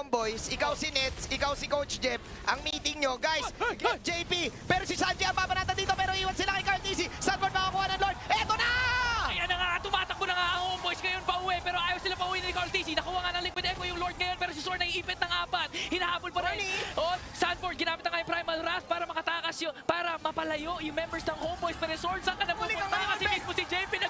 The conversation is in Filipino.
Homeboys, ikaw si Nets, ikaw si Coach Jeff, ang meeting nyo, guys, JP, pero si Sanji ang babanatan dito, pero iwan sila kay Cartesi, Sanford makakuha ng Lord, eto na! Ayan na nga, tumatakbo na nga ang Homeboys ngayon pa uwi, pero ayaw sila pa uwi ni Cartesi. Nakuha nga ng Liquid Echo yung Lord ngayon, pero si Sor naiipit ng apat. Hinahabol pa rin. O, Sanford, ginamit na nga yung Primal Wrath para makatakas yung, para mapalayo yung members ng Homeboys. Pero Sor, saan ka na pupunta? Kasi mismo si JP